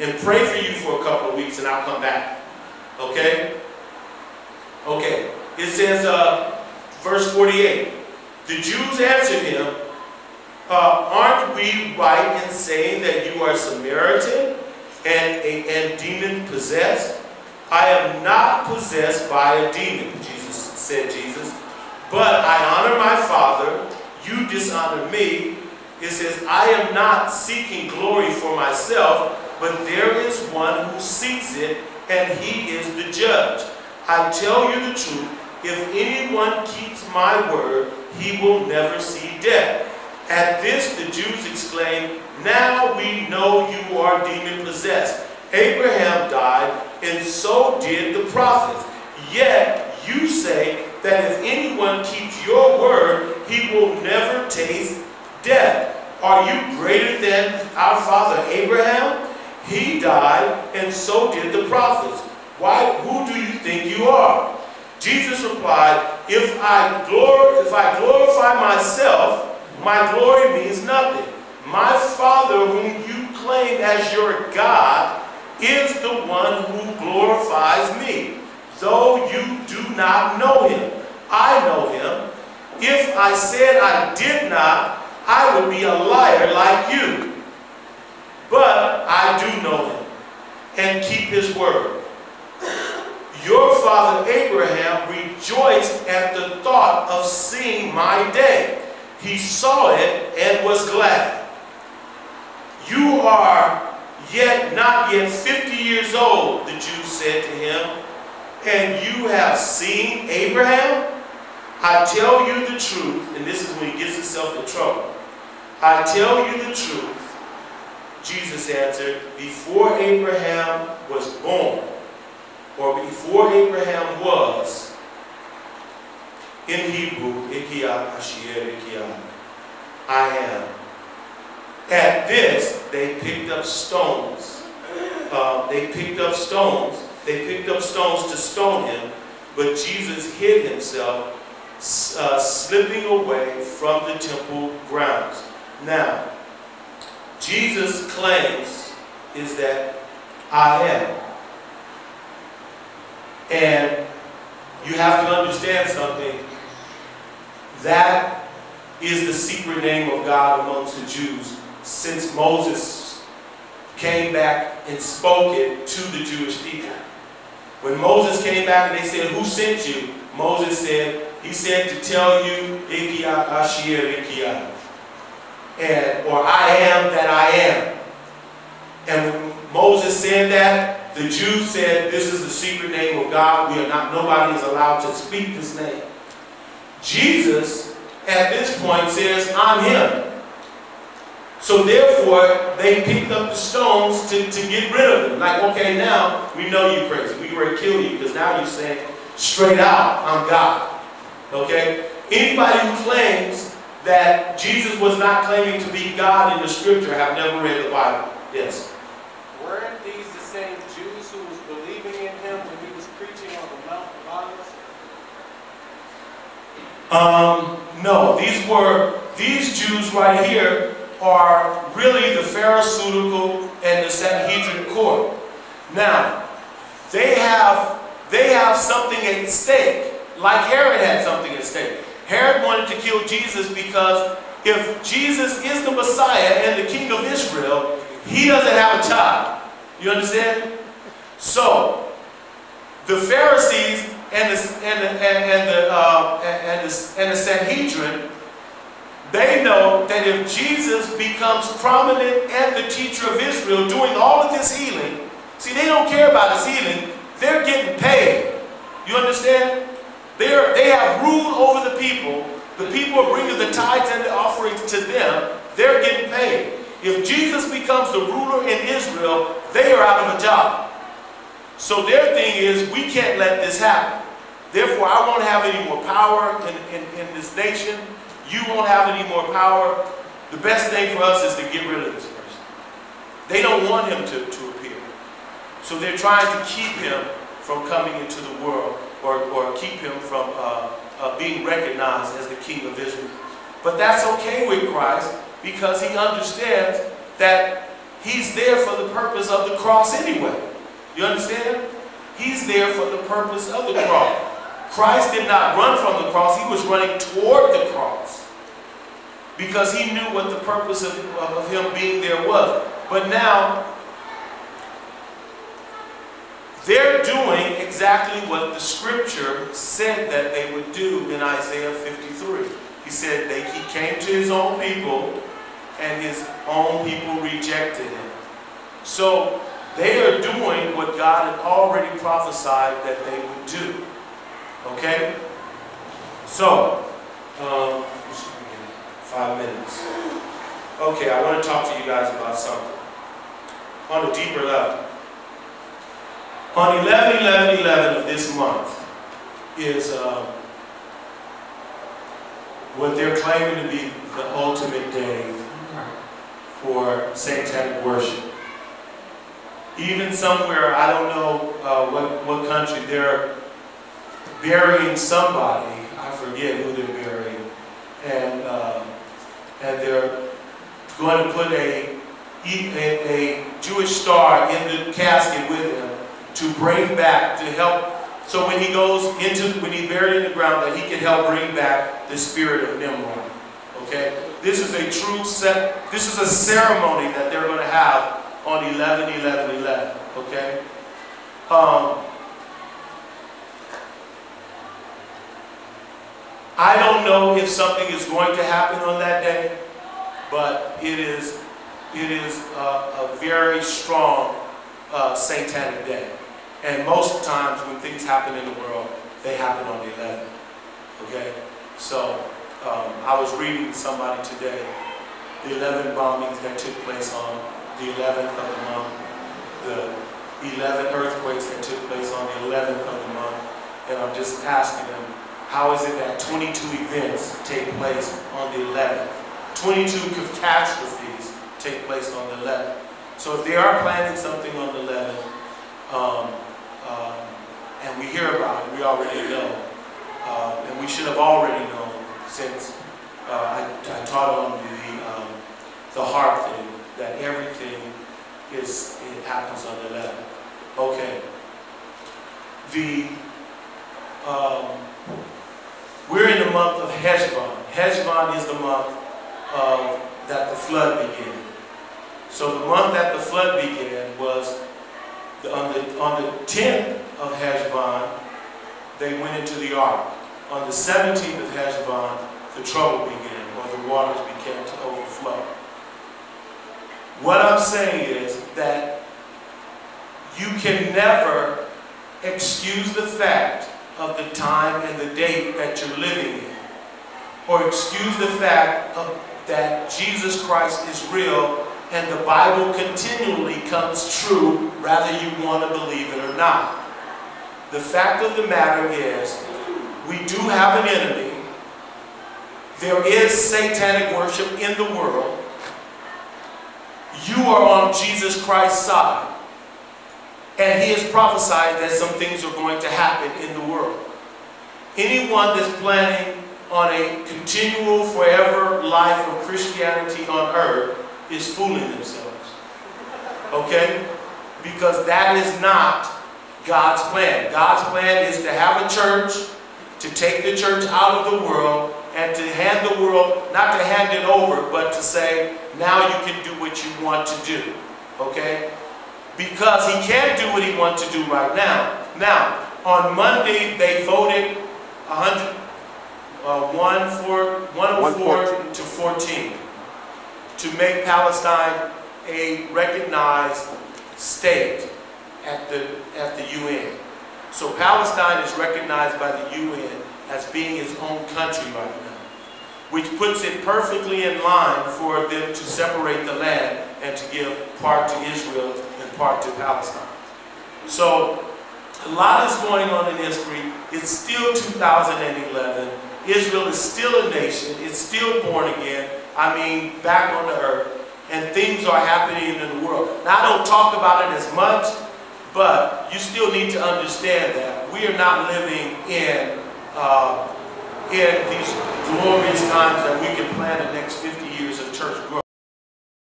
and pray for you for a couple of weeks, and I'll come back. Okay? Okay. It says, verse 48, the Jews answered him, aren't we right in saying that you are Samaritan and demon-possessed? I am not possessed by a demon, said Jesus, but I honor my Father. You dishonor me. It says, I am not seeking glory for myself, but there is one who seeks it, and he is the judge. I tell you the truth, if anyone keeps my word, he will never see death. At this the Jews exclaimed, now we know you are demon-possessed. Abraham died, and so did the prophets. Yet you say that if anyone keeps your word, he will never taste death. Are you greater than our father Abraham? He died, and so did the prophets. Who do you think you are? Jesus replied, if I glorify myself, my glory means nothing. My Father, whom you claim as your God, is the one who glorifies me, though you do not know him. I know him. If I said I did not, I would be a liar like you. But I do know him and keep his word. Your father Abraham rejoiced at the thought of seeing my day. He saw it and was glad. You are not yet 50 years old, the Jews said to him, and you have seen Abraham? I tell you the truth, and this is when he gets himself in trouble. I tell you the truth, Jesus answered, before Abraham was born, or before Abraham was, in Hebrew, H.A.A.R.P, I am. At this, they picked up stones. They picked up stones to stone him, but Jesus hid himself, slipping away from the temple grounds. Now, Jesus' claims is that I am. And you have to understand something. That is the secret name of God amongst the Jews since Moses came back and spoke it to the Jewish people. When Moses came back and they said, who sent you? Moses said, he said to tell you, H.A.A.R.P, or I am that I am. And when Moses said that, the Jews said, this is the secret name of God. Nobody is allowed to speak this name. Jesus, at this point, says, I'm him. So therefore, they picked up the stones to get rid of him. Like, okay, now we know you're crazy. We were to kill you because now you're saying straight out, I'm God. Okay? Anybody who claims that Jesus was not claiming to be God in the scripture have never read the Bible. Yes? Weren't these the same Jews who was believing in him when he was preaching on the Mount of Olives? No, these Jews right here are really the Pharisaical and the Sanhedrin court. Now, they have something at stake, like Herod had something at stake. Herod wanted to kill Jesus because if Jesus is the Messiah and the King of Israel, he doesn't have a child. You understand? So, the Pharisees and the Sanhedrin, they know that if Jesus becomes prominent and the teacher of Israel doing all of this healing, see, they don't care about his healing. They're getting paid. You understand? They have rule over the people. The people are bringing the tithes and the offerings to them. They're getting paid. If Jesus becomes the ruler in Israel, they are out of a job. So their thing is, we can't let this happen. Therefore, I won't have any more power in this nation. You won't have any more power. The best thing for us is to get rid of this person. They don't want him to appear. So they're trying to keep him from coming into the world, or keep him from being recognized as the King of Israel. But that's okay with Christ, because he understands that He's there for the purpose of the cross anyway. You understand? He's there for the purpose of the cross. Christ did not run from the cross. He was running toward the cross because he knew what the purpose of him being there was. But now, they're doing exactly what the scripture said that they would do in Isaiah 53. He said he came to his own people, and his own people rejected him. So they are doing what God had already prophesied that they would do. Okay? So, 5 minutes. Okay, I want to talk to you guys about something on a deeper level. On 11/11/11 of this month is what they're claiming to be the ultimate day for satanic worship. Even somewhere, I don't know what country, they're burying somebody. I forget who they're burying, and they're going to put a Jewish star in the casket with him to bring back, to help. So when he goes when he's buried in the ground, that he can help bring back the spirit of Nimrod. Okay, this is a true set. This is a ceremony that they're going to have on 11/11/11. Okay. I don't know if something is going to happen on that day, but it is a very strong satanic day. And most times when things happen in the world, they happen on the 11th. Okay? So, I was reading somebody today, the 11 bombings that took place on the 11th of the month, the 11 earthquakes that took place on the 11th of the month, and I'm just asking them, how is it that 22 events take place on the 11th? 22 catastrophes take place on the 11th. So if they are planning something on the 11th, and we hear about it, we already know. And we should have already known since I taught on the H.A.A.R.P thing, that everything it happens on the 11th. Okay. We're in the month of Heshvan. Heshvan is the month that the flood began. So the month that the flood began was on the 10th of Heshvan, they went into the ark. On the 17th of Heshvan, the trouble began, or the waters began to overflow. What I'm saying is that you can never excuse the fact of the time and the date that you're living in, or excuse the fact that Jesus Christ is real and the Bible continually comes true, whether you want to believe it or not. The fact of the matter is, we do have an enemy. There is satanic worship in the world. You are on Jesus Christ's side. And he has prophesied that some things are going to happen in the world. Anyone that's planning on a continual, forever life of Christianity on earth is fooling themselves. Okay? Because that is not God's plan. God's plan is to have a church, to take the church out of the world, and to hand the world, not to hand it over, but to say, now you can do what you want to do. Okay? Because he can't do what he wants to do right now. Now, on Monday, they voted 104 to 14 to make Palestine a recognized state at the UN. So Palestine is recognized by the UN as being its own country right now, which puts it perfectly in line for them to separate the land and to give part to Israel and part to Palestine. So a lot is going on in history. It's still 2011. Israel is still a nation. It's still born again. I mean, back on the earth. And things are happening in the world. Now, I don't talk about it as much, but you still need to understand that we are not living in these glorious times that we can plan the next 50 years of church growth.